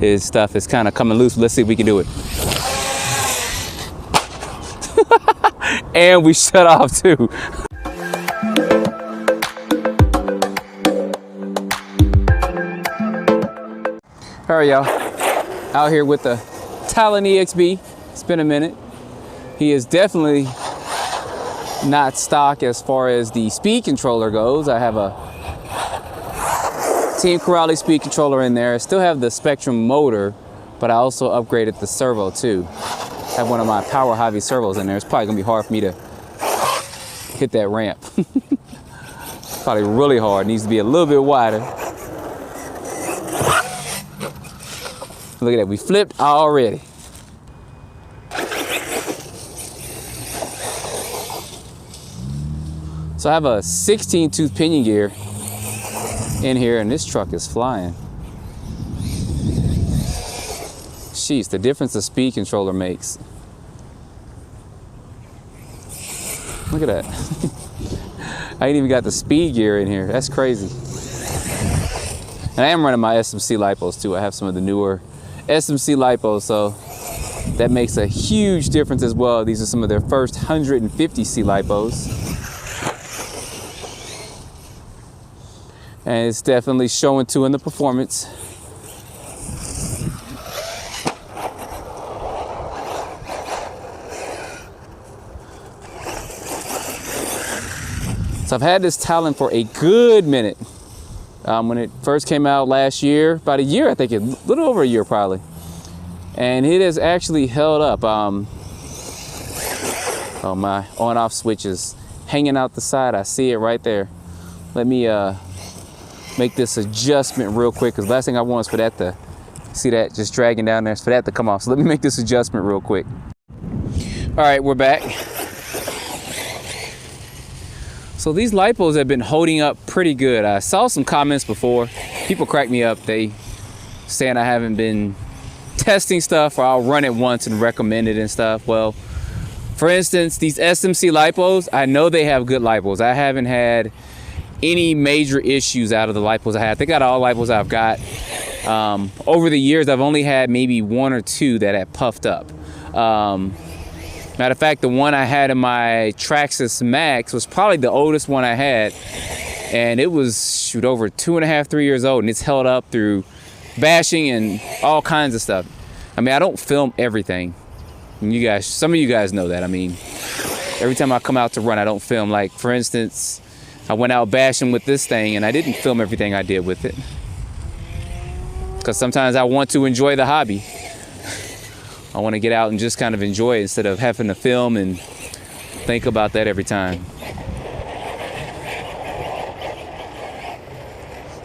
his stuff is kind of coming loose. Let's see if we can do it. And we shut off too. All right, y'all, out here with the Talion EXB. It's been a minute. He is definitely not stock as far as the speed controller goes. I have a Team Corrales speed controller in there. I still have the Spectrum motor, but I also upgraded the servo too. I have one of my Power Hobby servos in there. It's probably gonna be hard for me to hit that ramp. Probably really hard. It needs to be a little bit wider. Look at that, we flipped already. So I have a 16 tooth pinion gear in here, and this truck is flying. Jeez, the difference the speed controller makes. Look at that. I ain't even got the speed gear in here. That's crazy. And I am running my SMC Lipos too. I have some of the newer SMC Lipos, so that makes a huge difference as well. These are some of their first 150C Lipos. And it's definitely showing too in the performance. So I've had this Talion for a good minute. When it first came out last year, about a year, I think, a little over a year probably. And it has actually held up. Oh, my on-off switch is hanging out the side. I see it right there. Let me make this adjustment real quick, because last thing I want is for that to, see that just dragging down there, for that to come off. So let me make this adjustment real quick. All right, we're back. So these Lipos have been holding up pretty good. I saw some comments before. People crack me up. They saying I haven't been testing stuff, or I'll run it once and recommend it and stuff. Well, for instance, these SMC Lipos, I know they have good Lipos. I haven't had any major issues out of the Lipos I had. I think out of all Lipos I've got, over the years, I've only had maybe one or two that had puffed up. Matter of fact, the one I had in my Traxxas Max was probably the oldest one I had, and it was, shoot, over 2.5, 3 years old, and it's held up through bashing and all kinds of stuff. I mean, I don't film everything. And you guys, some of you guys know that. I mean, every time I come out to run, I don't film. Like, for instance, I went out bashing with this thing, and I didn't film everything I did with it, because sometimes I want to enjoy the hobby. I want to get out and just kind of enjoy it instead of having to film and think about that every time.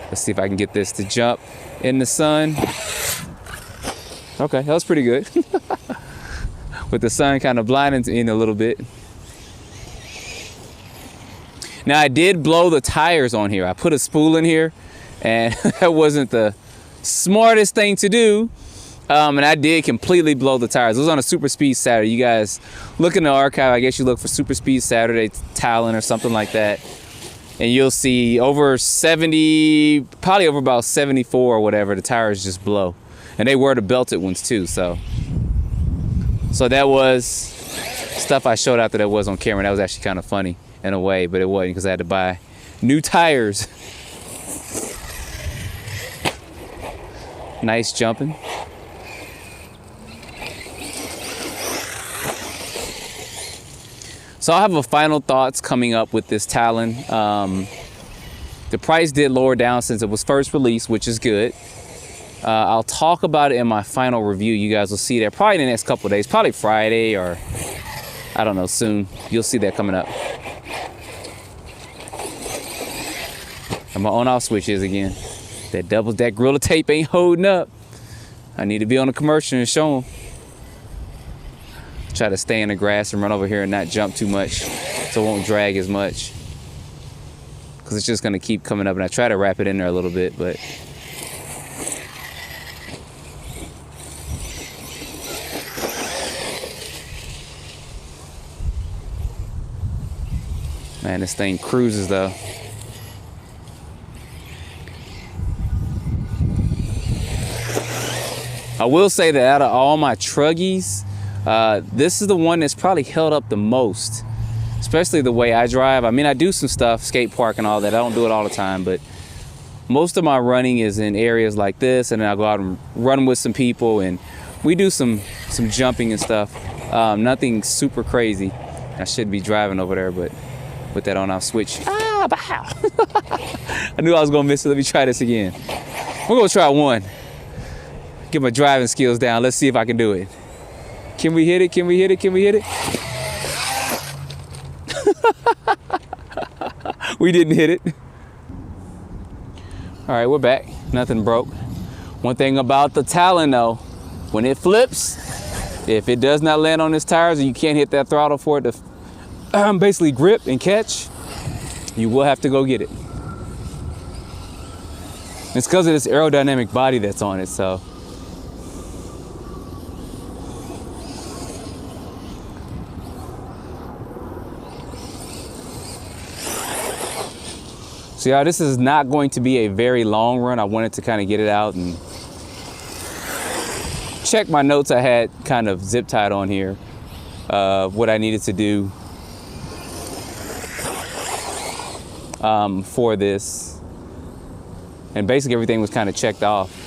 Let's see if I can get this to jump in the sun. Okay, that was pretty good. With the sun kind of blinding in a little bit. Now, I did blow the tires on here. I put a spool in here, and that wasn't the smartest thing to do. And I did completely blow the tires. It was on a Super Speed Saturday. You guys look in the archive. I guess you look for Super Speed Saturday Talion or something like that, and you'll see over 70, probably over about 74 or whatever, the tires just blow. And they were the belted ones too. So that was stuff I showed out that was on camera. That was actually kind of funny in a way, but it wasn't, because I had to buy new tires. Nice jumping. So I'll have a final thoughts coming up with this Talion. The price did lower down since it was first released, which is good. I'll talk about it in my final review. You guys will see that probably in the next couple of days, probably Friday, or I don't know, soon. You'll see that coming up. And my on-off switch is again. That Gorilla Tape ain't holding up. I need to be on a commercial and show them. Try to stay in the grass and run over here and not jump too much, so it won't drag as much, because it's just going to keep coming up. And I try to wrap it in there a little bit, but man, this thing cruises though. I will say that out of all my truggies, this is the one that's probably held up the most, especially the way I drive. I mean, I do some stuff, skate park and all that. I don't do it all the time, but most of my running is in areas like this, and then I'll go out and run with some people, and we do some jumping and stuff. Nothing super crazy. I should be driving over there, but with that on, I'll switch. Ah, bow. I knew I was gonna miss it. Let me try this again. We're gonna try one. Get my driving skills down. Let's see if I can do it. Can we hit it? Can we hit it? Can we hit it? We didn't hit it. All right, we're back. Nothing broke. One thing about the Talion though, when it flips, if it does not land on its tires and you can't hit that throttle for it to basically grip and catch, you will have to go get it. It's because of this aerodynamic body that's on it, so. So y'all, this is not going to be a very long run. I wanted to kind of get it out and check my notes I had kind of zip tied on here, what I needed to do for this. And basically everything was kind of checked off.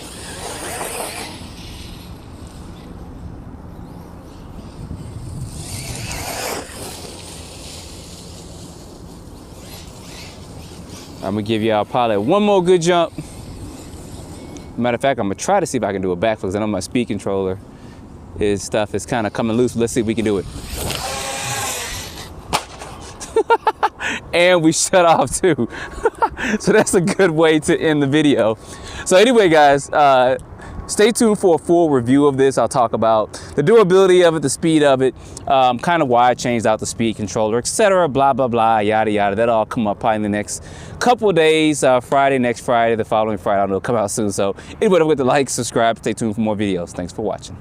I'm gonna give y'all probably one more good jump. Matter of fact, I'm gonna try to see if I can do a backflip, because I know my speed controller is kind of coming loose. Let's see if we can do it. And we shut off too. So that's a good way to end the video. So anyway, guys, stay tuned for a full review of this. I'll talk about the durability of it, the speed of it, kind of why I changed out the speed controller, etc. Blah, blah, blah, yada, yada. That'll all come up probably in the next couple of days, Friday, next Friday, the following Friday. I don't know, it'll come out soon. So anyway, don't forget to like, subscribe, stay tuned for more videos. Thanks for watching.